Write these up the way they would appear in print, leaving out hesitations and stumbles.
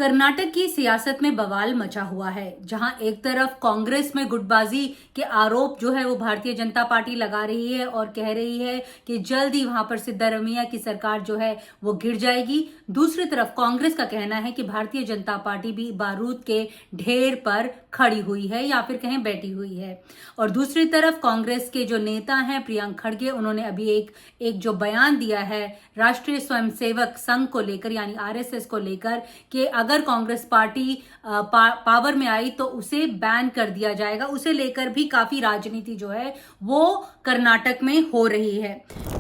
कर्नाटक की सियासत में बवाल मचा हुआ है, जहां एक तरफ कांग्रेस में गुटबाजी के आरोप जो है वो भारतीय जनता पार्टी लगा रही है और कह रही है कि जल्द ही वहां पर सिद्धारमैया की सरकार जो है वो गिर जाएगी। दूसरी तरफ कांग्रेस का कहना है कि भारतीय जनता पार्टी भी बारूद के ढेर पर खड़ी हुई है या फिर कहें बैठी हुई है। और दूसरी तरफ कांग्रेस के जो नेता हैं प्रियंक खड़गे, उन्होंने अभी एक जो बयान दिया है राष्ट्रीय स्वयंसेवक संघ को लेकर यानी आरएसएस को लेकर कि अगर कांग्रेस पार्टी पावर में आई तो उसे बैन कर दिया जाएगा। उसे लेकर भी काफी राजनीति जो है वो कर्नाटक में हो रही है।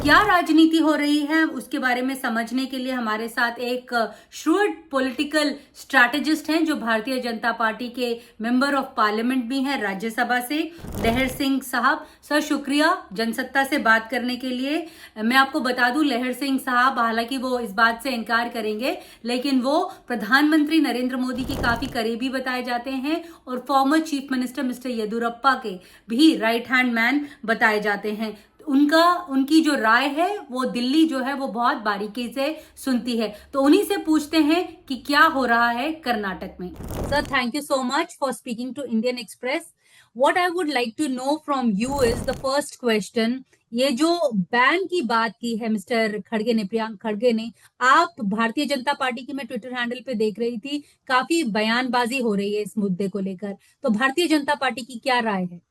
क्या राजनीति हो रही है उसके बारे में समझने के लिए हमारे साथ एक श्रूड पॉलिटिकल स्ट्रैटेजिस्ट हैं जो भारतीय जनता पार्टी के मेंबर ऑफ पार्लियामेंट भी हैं राज्यसभा से, लहर सिंह साहब। सर शुक्रिया जनसत्ता से बात करने के लिए। मैं आपको बता दूं लहर सिंह साहब हालांकि वो इस बात से इनकार करेंगे लेकिन वो प्रधानमंत्री नरेंद्र मोदी के काफी करीबी बताए जाते हैं और former chief minister mister Yediyurappa के भी राइट हैंड मैन बताए जाते हैं। उनकी जो राय है वो दिल्ली जो है वो बहुत बारीकी से सुनती है, तो उन्हीं से पूछते हैं कि क्या हो रहा है कर्नाटक में। Sir thank you so much for speaking to Indian Express. What I would like to know from you is the first question. ये जो बैन की बात की है मिस्टर खड़गे ने, प्रियंक खड़गे ने, आप भारतीय जनता पार्टी की मैं ट्विटर हैंडल पे देख रही थी, काफी बयानबाजी हो रही है इस मुद्दे को लेकर, तो भारतीय जनता पार्टी की क्या राय है?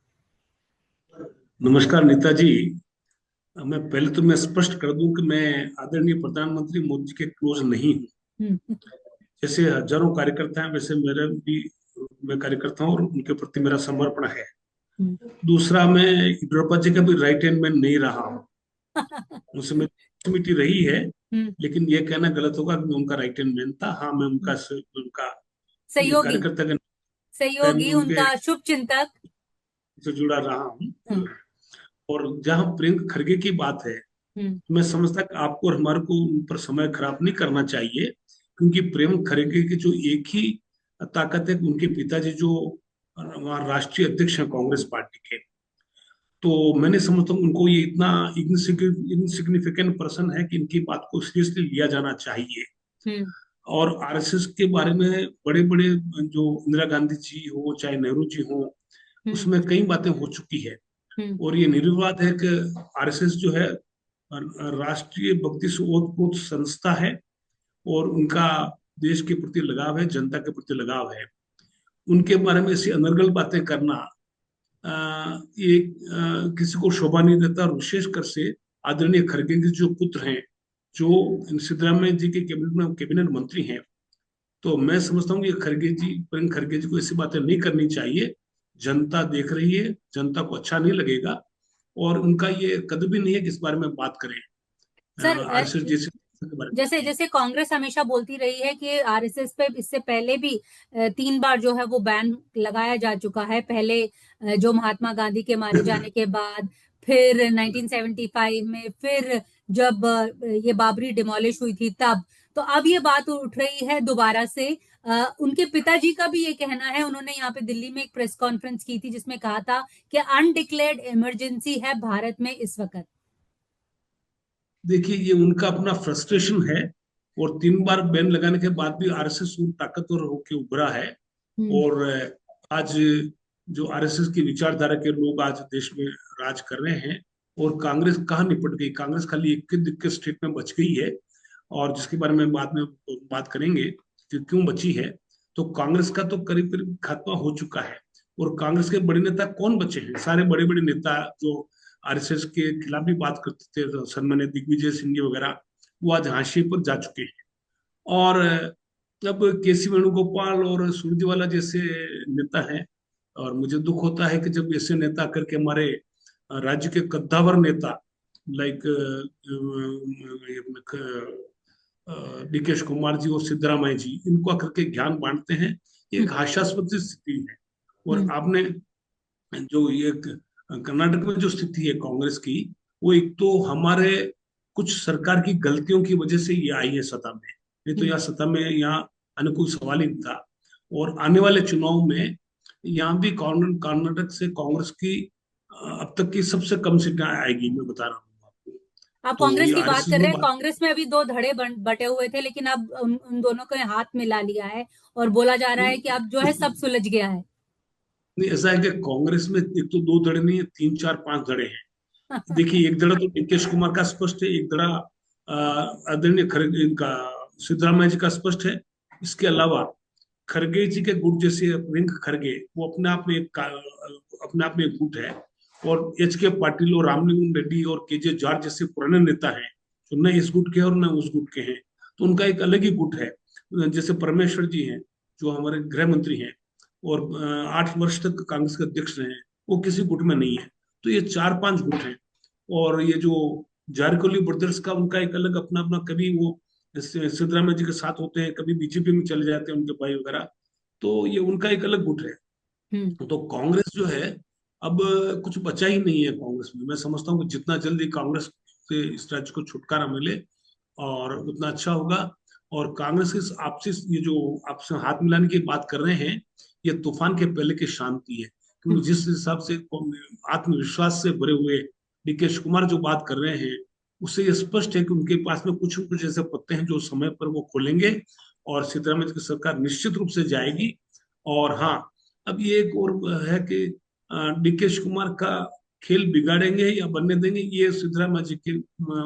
नमस्कार नीता जी। मैं स्पष्ट कर दूं कि मैं आदरणीय प्रधानमंत्री मोदी जी के क्लोज नहीं हूं। हम्म। जैसे हजारों कार्यकर्ता हैं वैसे मेरा भी मैं कार्यकर्ता हूं और उनके प्रति मेरा समर्पण है। हम्म। दूसरा, मैं येडियुरप्पा जी का भी राइट हैंड मैन नहीं रहा हूं। उनसे मेरी कमिटी रही है, हम्म। लेकिन ये कहना गलत होगा कि मैं उनका राइट हैंड मैन था। हाँ, मैं उनका ये सहयोगी, कार्यकर्ता के मैं सहयोगी, उनके उनका शुभ चिंतक। से जुड़ा रहा हूँ। हम्म। और जहाँ प्रियंक खड़गे की बात है, हम्म। मैं समझता कि आपको और हमारे को उन पर समय खराब नहीं करना चाहिए, क्योंकि प्रेम खड़गे की जो एक ही ताकत है कि उनके पिताजी जो वहाँ राष्ट्रीय अध्यक्ष हैं कांग्रेस पार्टी के। तो मैंने समझता हूँ उनको ये इतना इनसिग्निफिकेंट पर्सन है कि इनकी बात को सीरियसली लिया जाना चाहिए। हम्म। और आरएसएस के बारे में बड़े बड़े जो इंदिरा गांधी जी हो चाहे नेहरू जी हो, हम्म। उसमें कई बातें हो चुकी है। हम्म। और ये निर्विवाद है कि आरएसएस जो है राष्ट्रीय भक्ति से ओतप्रोत संस्था है और उनका देश के प्रति लगाव है, जनता के प्रति लगाव है। उनके बारे में ऐसी अनर्गल बातें करना ये किसी को शोभा नहीं देता। और विशेषकर से आदरणीय खड़गे के जो पुत्र हैं, जो सिद्धरामैया जी के कैबिनेट मंत्री हैं, तो मैं समझता हूँ कि प्रियंक खड़गे जी को ऐसी बातें नहीं करनी चाहिए। जनता देख रही है, जनता को अच्छा नहीं लगेगा और उनका ये कदम भी नहीं है कि इस बारे में बात करें सर आरएसएस जैसे के बारे में। जैसे जैसे कांग्रेस हमेशा बोलती रही है कि आरएसएस पे इससे पहले भी 3 बार जो है वो बैन लगाया जा चुका है। पहले जो महात्मा गांधी के मारे जाने के बाद, फिर 1975 में, फिर जब ये बाबरी डिमोलिश हुई थी तब। तो अब ये बात उठ रही है दोबारा से। उनके पिताजी का भी ये कहना है, उन्होंने यहाँ पे दिल्ली में एक प्रेस कॉन्फ्रेंस की थी जिसमें कहा था कि अनडिक्लेयर्ड इमरजेंसी है भारत में इस वक्त। देखिए, ये उनका अपना फ्रस्ट्रेशन है। और 3 बार बैन लगाने के बाद भी आरएसएस ताकतवर होकर उभरा है। हम्म। और आज जो आरएसएस की विचारधारा के लोग आज देश में राज कर रहे हैं। और कांग्रेस कहाँ निपट गई? कांग्रेस खाली इक्कीस दिक्कत स्टेट में बच गई है, और जिसके बारे में बाद में बात करेंगे कि क्यों बची है। तो कांग्रेस का तो करीब करीब खात्मा हो चुका है। और कांग्रेस के बड़े नेता कौन बचे हैं? सारे बड़े बड़े नेता जो आरएसएस के खिलाफ भी बात करते थे, तो सन्मान्य दिग्विजय सिंह वगैरह, वो आज हाशिए पर जा चुके हैं। और अब केसी वेणुगोपाल और सुरजेवाला जैसे नेता हैं। और मुझे दुख होता है कि जब ऐसे नेता करके हमारे राज्य के कद्दावर नेता लाइक डीकेश कुमार जी और सिद्धरामैया जी इनको आकर के ज्ञान बांटते हैं। एक हास्यास्पद स्थिति है। और हम्म। आपने जो ये कर्नाटक में जो स्थिति है कांग्रेस की, वो एक तो हमारे कुछ सरकार की गलतियों की वजह से ये आई है सत्ता में। नहीं तो हम्म। यहाँ सत्ता में यहाँ आने कोई सवाल ही नहीं था। और आने वाले चुनाव में यहाँ भी कर्नाटक से कांग्रेस की अब तक की सबसे कम सीटें आएगी, मैं बता रहा हूँ आपको। आप तो कांग्रेस ये की बात आरएसएस कर में रहे हैं, बात कांग्रेस में अभी दो धड़े बटे हुए थे, लेकिन अब उन दोनों को हाथ मिला लिया है और बोला जा रहा है कि अब जो है सब नहीं, सुलझ गया है। नहीं, ऐसा है कि कांग्रेस में एक तो दो धड़े नहीं है, तीन चार पांच धड़े हैं। देखिए, एक धड़ा तो नीतीश कुमार का स्पष्ट है, एक धड़ा आदरणीय खड़गे इनका सिद्धरामैया जी का स्पष्ट है। इसके अलावा खड़गे जी के गुट, जैसे प्रियंक खड़गे, वो अपने आप में एक गुट है। और एच के पाटिल और रामलिंगम रेड्डी और के जे जॉर्ज जैसे पुराने नेता हैं, जो न इस गुट के हैं और न उस गुट के हैं, तो उनका एक अलग ही गुट है। जैसे परमेश्वर जी हैं, जो हमारे गृह मंत्री हैं और 8 वर्ष तक कांग्रेस के अध्यक्ष रहे हैं, वो किसी गुट में नहीं है। तो ये चार पांच गुट हैं। और ये जो जारकोली ब्रदर्स का, उनका एक अलग अपना अपना, कभी वो सिद्धरामैया जी के साथ होते हैं, कभी बीजेपी में चले जाते हैं उनके भाई वगैरह। तो ये उनका एक अलग गुट है। हम्म। तो कांग्रेस जो है, अब कुछ बचा ही नहीं है कांग्रेस में। मैं समझता हूँ कि जितना जल्दी कांग्रेस से इस राज्य को छुटकारा मिले और उतना अच्छा होगा। और कांग्रेस के आपसी, ये जो आपसे हाथ मिलाने की बात कर रहे हैं, ये तूफान के पहले की शांति है। क्योंकि हम्म। जिस हिसाब से आत्मविश्वास से भरे हुए डीके कुमार जो बात कर रहे हैं, उससे ये स्पष्ट है कि उनके पास में कुछ न कुछ ऐसे पत्ते हैं जो समय पर वो खोलेंगे और सिद्धरामैया की सरकार निश्चित रूप से जाएगी। और हाँ, अब ये एक और है कि डीके कुमार का खेल बिगाड़ेंगे या बनने देंगे, ये सिद्धरामैया जी के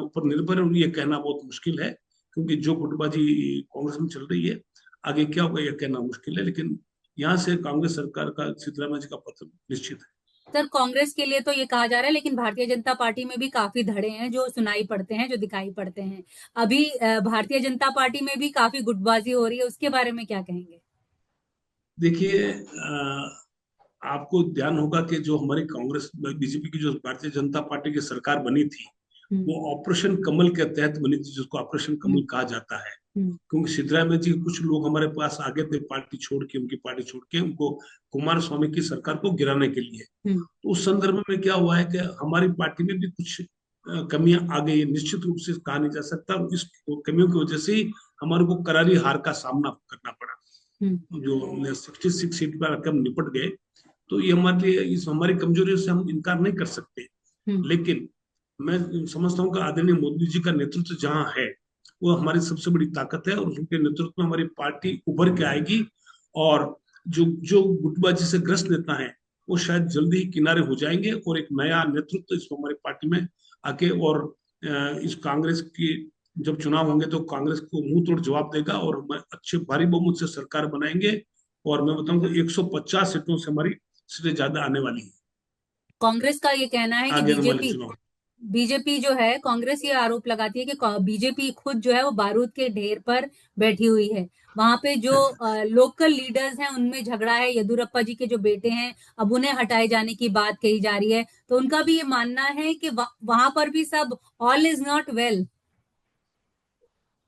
ऊपर निर्भर है, और ये कहना बहुत मुश्किल है। क्योंकि जो गुटबाजी कांग्रेस में चल रही है, आगे क्या होगा यह कहना मुश्किल है। लेकिन यहाँ से कांग्रेस सरकार का, सिद्धरामैया जी का पतन निश्चित है। सर, कांग्रेस के लिए तो ये कहा जा रहा है, लेकिन भारतीय जनता पार्टी में भी काफी धड़े हैं जो सुनाई पड़ते हैं, जो दिखाई पड़ते हैं। अभी भारतीय जनता पार्टी में भी काफी गुटबाजी हो रही है, उसके बारे में क्या कहेंगे? देखिए, आपको ध्यान होगा कि जो हमारी कांग्रेस बीजेपी की जो भारतीय जनता पार्टी की सरकार बनी थी, हम्म। वो ऑपरेशन कमल के तहत बनी थी, जिसको ऑपरेशन हम्म। कमल कहा जाता है। हम्म। क्योंकि सिद्धरामैया जी कुछ लोग हमारे पास आगे थे, पार्टी छोड़ के, उनकी पार्टी छोड़ के, उनको कुमार स्वामी की सरकार को गिराने के लिए। हम्म। तो उस संदर्भ में क्या हुआ है कि हमारी पार्टी में भी कुछ कमियां आ गई, निश्चित रूप से कहा नहीं जा सकता। और इस कमियों की वजह से ही हमारे को करारी हार का सामना करना पड़ा। हम्म। जो 66 सीट पर हम निपट गए, तो ये हमारे लिए, इस हमारी कमजोरियों से हम इनकार नहीं कर सकते। हम्म। लेकिन मैं समझता हूँ कि आदरणीय मोदी जी का नेतृत्व जहाँ है, वो हमारी सबसे बड़ी ताकत है, और उनके नेतृत्व में हमारी पार्टी उभर के आएगी। और जो जो गुटबाजी से ग्रस्त नेता हैं, वो शायद जल्दी ही किनारे हो जाएंगे, और एक नया नेतृत्व इस हमारी पार्टी में आके, और इस कांग्रेस की जब चुनाव होंगे तो कांग्रेस को मुंह तोड़ जवाब देगा, और हम अच्छे भारी बहुमत से सरकार बनाएंगे। और मैं बताऊंगा 150 सीटों से हमारी सीटें ज्यादा आने वाली है कांग्रेस का ये कहना है कि आगे आने वाले बीजेपी चुनाव। बीजेपी जो है, कांग्रेस ये आरोप लगाती है कि बीजेपी खुद जो है वो बारूद के ढेर पर बैठी हुई है। वहां पे जो लोकल लीडर्स हैं उनमें झगड़ा है, येदुरप्पा जी के जो बेटे हैं, अब उन्हें हटाए जाने की बात कही जा रही है। तो उनका भी ये मानना है कि वहां पर भी सब ऑल इज नॉट वेल।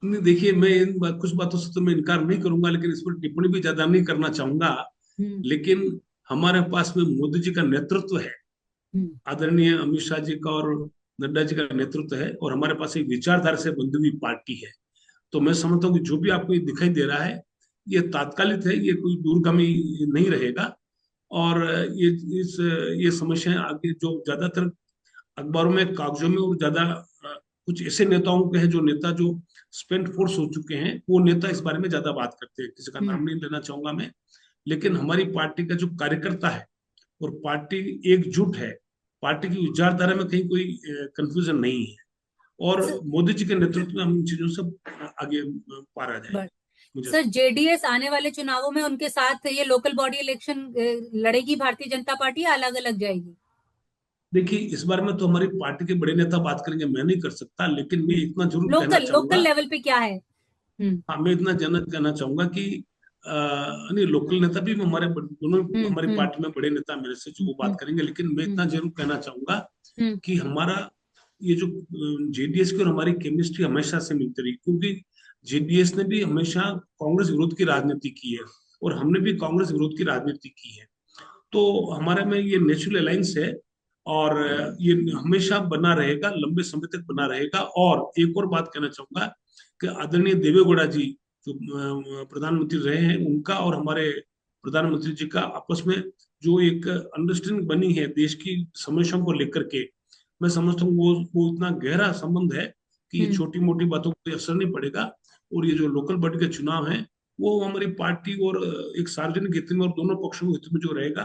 नहीं, देखिए, मैं कुछ बातों से तो मैं इनकार नहीं करूंगा, लेकिन इस पर टिप्पणी भी ज्यादा नहीं करना चाहूंगा। हम्म। लेकिन हमारे पास में मोदी जी का नेतृत्व है, हम्म। आदरणीय अमित शाह जी का और नड्डा जी का नेतृत्व है, और हमारे पास एक विचारधारा से बंधी हुई पार्टी है। तो मैं समझता हूँ कि जो भी आपको ये दिखाई दे रहा है, ये तात्कालिक है, ये कोई दूरगामी नहीं रहेगा। और ये इस ये समस्याएं आगे, जो ज्यादातर अखबारों में, कागजों में, और ज्यादा कुछ ऐसे नेताओं के हैं, जो नेता जो स्पेंट फोर्स हो चुके हैं, वो नेता इस बारे में ज्यादा बात करते हैं। किसी का हम्म। नाम नहीं लेना चाहूंगा मैं। लेकिन हमारी पार्टी का जो कार्यकर्ता है, और पार्टी एकजुट है, पार्टी की विचारधारा में कहीं कोई कंफ्यूजन नहीं है। और स- मोदी जी के नेतृत्व में हम इन चीजों से आगे पार आ जाएंगे, ब- मुझे सर, ऐसा। जेडीएस आने वाले चुनावों में उनके साथ ये लोकल बॉडी इलेक्शन लड़ेगी भारतीय जनता पार्टी, या अलग अलग जाएगी? देखिए, इस बारे में तो हमारी पार्टी के बड़े नेता बात करेंगे, मैं नहीं कर सकता। लेकिन मैं इतना जरूर कहना लोकल लोकल चाहूंगा। लेवल पे क्या है? हम्म। हाँ, मैं इतना जानना कहना चाहूंगा कि नहीं, लोकल नेता भी हमारे दोनों हम्म। हमारी हम्म। पार्टी में बड़े नेता मेरे से, जो वो हम्म। बात करेंगे। लेकिन मैं हम्म। इतना जरूर कहना चाहूंगा हम्म। कि हमारा ये जो जेडीएस की और हमारी केमिस्ट्री हमेशा से मिलती रही। क्योंकि जेडीएस ने भी हमेशा कांग्रेस विरोध की राजनीति की है, और हमने भी कांग्रेस विरोध की राजनीति की है। तो हमारे में ये नेचुरल अलायंस है, और ये हमेशा बना रहेगा, लंबे समय तक बना रहेगा। और एक और बात कहना चाहूंगा कि आदरणीय देवेगौड़ा जी, जो प्रधानमंत्री रहे हैं, उनका और हमारे प्रधानमंत्री जी का आपस में जो एक अंडरस्टैंडिंग बनी है देश की समस्याओं को लेकर के, मैं समझता हूँ वो इतना गहरा संबंध है कि ये हम्म। छोटी मोटी बातों को कोई असर नहीं पड़ेगा। और ये जो लोकल बॉडी के चुनाव हैं वो हमारी पार्टी और एक सार्वजनिक हित में और दोनों पक्षों के हित में जो रहेगा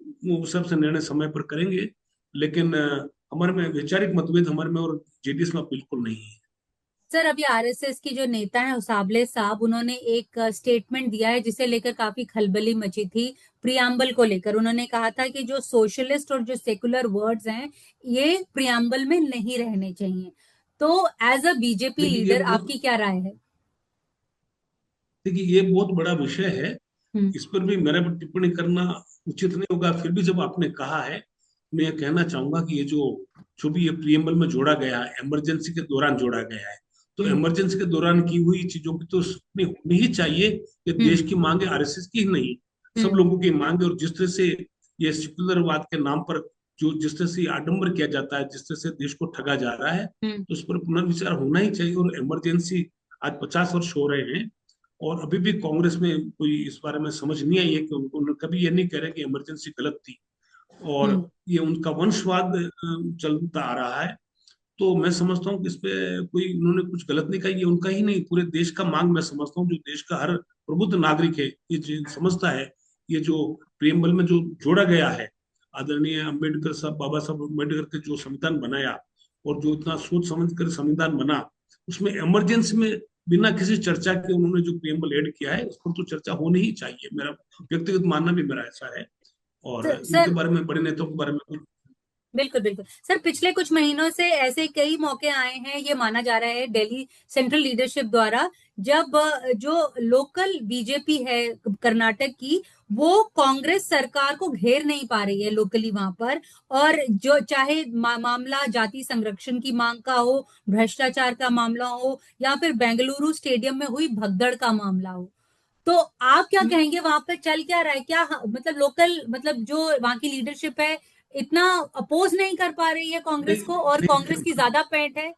वो सबसे निर्णय समय पर करेंगे। लेकिन हमारे में वैचारिक मतभेद हमारे में और जेडीएस में बिल्कुल नहीं है। सर, अभी आरएसएस की जो नेता है उसाबले साहब, उन्होंने एक स्टेटमेंट दिया है जिसे लेकर काफी खलबली मची थी। प्रियम्बल को लेकर उन्होंने कहा था कि जो सोशलिस्ट और जो सेकुलर वर्ड्स हैं, ये प्रियम्बल में नहीं रहने चाहिए। तो एज अ बीजेपी देखिए लीडर आपकी क्या राय है? ये बहुत बड़ा विषय है। हम्म। इस पर भी मेरा भी टिप्पणी करना उचित नहीं होगा। फिर भी जब आपने कहा है, मैं ये कहना चाहूंगा कि ये जो भी ये प्रियम्बल में जोड़ा गया है, इमरजेंसी के दौरान जोड़ा गया है। तो हम्म। इमरजेंसी के दौरान की हुई चीजों की तो सुननी होनी ही चाहिए। ये हम्म। देश की मांग है, आरएसएस की ही नहीं, सब हम्म। लोगों की मांग है। और जिस तरह से ये सेकुलरवाद के नाम पर जो जिस तरह से आडंबर किया जाता है, जिस तरह से देश को ठगा जा रहा है, हम्म। तो उस पर पुनर्विचार होना ही चाहिए। और इमरजेंसी आज 50 वर्ष हो रहे हैं और अभी भी कांग्रेस में कोई इस बारे में समझ नहीं आई है कि उनको कभी ये नहीं कह रहे कि इमरजेंसी गलत थी। और हम्म। ये उनका वंशवाद चलता आ रहा है। तो मैं समझता हूँ कि इस पे कोई उन्होंने कुछ गलत नहीं कहा। ये उनका ही नहीं, पूरे देश का मांग मैं समझता हूँ। जो देश का हर प्रबुद्ध नागरिक है ये समझता है। ये जो प्रियम्बल में जो जोड़ा गया है, आदरणीय अम्बेडकर साहब, बाबा साहब अम्बेडकर के जो संविधान बनाया और जो इतना सोच समझ कर संविधान बना, उसमें इमरजेंसी में बिना किसी चर्चा के उन्होंने जो प्रियम्बल ऐड किया है, उस पर तो चर्चा होनी ही चाहिए। मेरा व्यक्तिगत मानना भी मेरा ऐसा है। और सर, इनके बारे में, बड़े नेताओं के बारे में कुछ बिल्कुल बिल्कुल सर, पिछले कुछ महीनों से ऐसे कई मौके आए हैं, ये माना जा रहा है दिल्ली सेंट्रल लीडरशिप द्वारा, जब जो लोकल बीजेपी है कर्नाटक की, वो कांग्रेस सरकार को घेर नहीं पा रही है लोकली वहां पर। और जो चाहे मामला जाति संरक्षण की मांग का हो, भ्रष्टाचार का मामला हो, या फिर बेंगलुरु स्टेडियम में हुई भगदड़ का मामला हो, तो आप क्या कहेंगे वहां पर चल क्या रहा है? क्या मतलब लोकल, मतलब जो वहां की लीडरशिप है, इतना अपोज नहीं कर पा रही है कांग्रेस नहीं को, और कांग्रेस की नहीं ज्यादा पैठ है?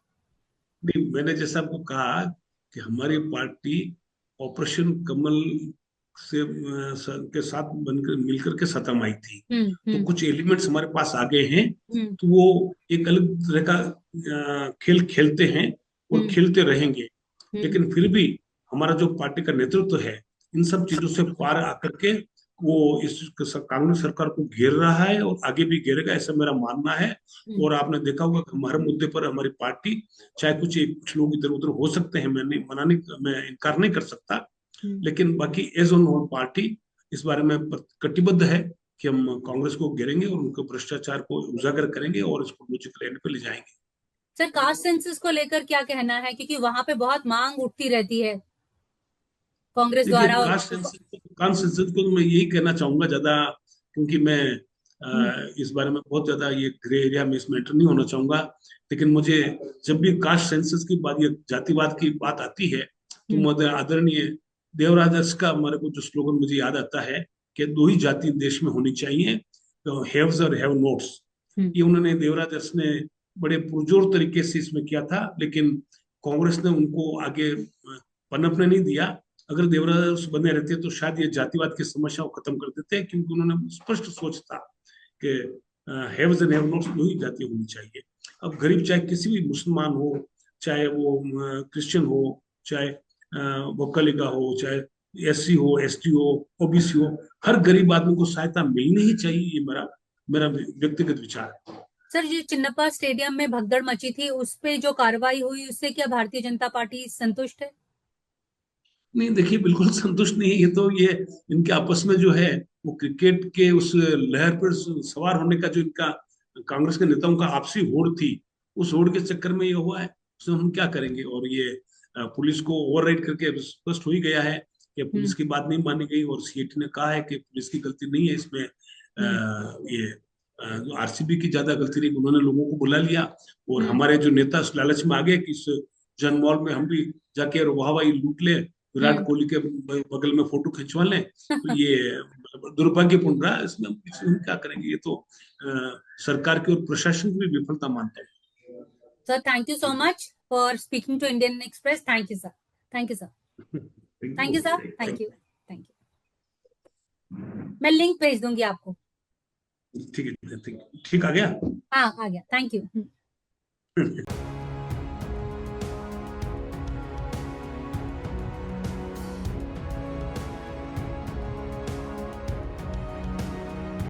नहीं, मैंने जैसा आपको कहा कि हमारी पार्टी ऑपरेशन कमल से के साथ बनकर मिलकर के सत्ता में आई थी। हम्म। तो हम्म। कुछ एलिमेंट्स हमारे पास आ गए हैं। हम्म। तो वो एक अलग तरह का खेल खेलते हैं और हम्म। खेलते रहेंगे। हम्म। लेकिन फिर भी हमारा जो पार्टी का नेतृत्व है, इन सब चीजों से पार आकर के वो इस कांग्रेस सरकार को घेर रहा है और आगे भी घेरेगा, ऐसा मेरा मानना है। हम्म। और आपने देखा होगा कि हमारे मुद्दे पर हमारी पार्टी, चाहे कुछ लोग इधर उधर हो सकते हैं, मैं इनकार नहीं कर सकता, हम्म। लेकिन बाकी एज ऑन होल पार्टी इस बारे में कटिबद्ध है कि हम कांग्रेस को घेरेंगे और उनके भ्रष्टाचार को उजागर करेंगे और इसको लॉजिकल एंड पे ले जाएंगे। सर, कास्ट सेंसस को लेकर क्या कहना है, क्योंकि वहां पे बहुत मांग उठती रहती है कांग्रेस देखिए, द्वारा। कास्ट सेंसस को मैं यही कहना चाहूंगा ज्यादा, क्योंकि मैं हम्म। इस बारे में बहुत ज्यादा ये ग्रे एरिया में इसमें एंटर नहीं होना चाहूंगा। लेकिन मुझे जब भी कास्ट सेंसस की बात या जातिवाद की बात आती है, तो हम्म। मुझे आदरणीय देवराज का हमारे को जो स्लोगन मुझे याद आता है कि दो ही जाति देश में होनी चाहिए, तो हैव्स और हैव नोट्स। हम्म। ये उन्होंने देवराज ने बड़े पुरजोर तरीके से इसमें किया था, लेकिन कांग्रेस ने उनको आगे पनपने नहीं दिया। अगर देवराज बने रहते तो शायद ये जातिवाद की समस्या को खत्म कर देते, क्योंकि उन्होंने स्पष्ट सोच था कि हैव्स एंड हैव नॉट्स दो ही जाति होनी चाहिए। अब गरीब चाहे किसी भी मुसलमान हो, चाहे वो क्रिश्चियन हो, चाहे वक्कलिगा हो, चाहे एससी हो, एसटी हो, ओबीसी हो, हर गरीब आदमी को सहायता मिलनी ही चाहिए। ये मेरा मेरा व्यक्तिगत विचार है। सर, जो चिन्नप्पा स्टेडियम में भगदड़ मची थी, उस पे जो कार्रवाई हुई, उससे क्या भारतीय जनता पार्टी संतुष्ट है? नहीं, देखिए, बिल्कुल संतुष्ट नहीं है। ये इनके आपस में जो है वो क्रिकेट के उस लहर पर सवार होने का जो इनका कांग्रेस के नेताओं का आपसी होड़ थी, उस होड़ के चक्कर में ये हुआ है। उसमें हम क्या करेंगे? और ये पुलिस को ओवरराइड करके स्पष्ट हो ही गया है कि पुलिस हम्म। की बात नहीं मानी गई। और सीएटी ने कहा है कि पुलिस की गलती नहीं है इसमें, हम्म। ये आरसीबी की ज्यादा गलती रही। उन्होंने लोगों को बुला लिया और हम्म। हमारे जो नेता उस लालच में आ गए कि इस जन मॉल में हम भी जाके और वाहवाही लूट ले, विराट हम्म। कोहली के बगल में फोटो खिंचवा लें। तो ये मतलब दुर्भाग्यपूर्ण रहा। इसमें हम क्या करेंगे? ये तो सरकार की और प्रशासन की भी विफलता मानता है। Sir, thank you so much for speaking to Indian Express. Thank you sir. Thank you sir. Thank you sir. Thank thank you. Thank you. मैं लिंक भेज दूंगी आपको। ठीक है, ठीक, ठीक आ गया। हाँ आ गया, थैंक यू।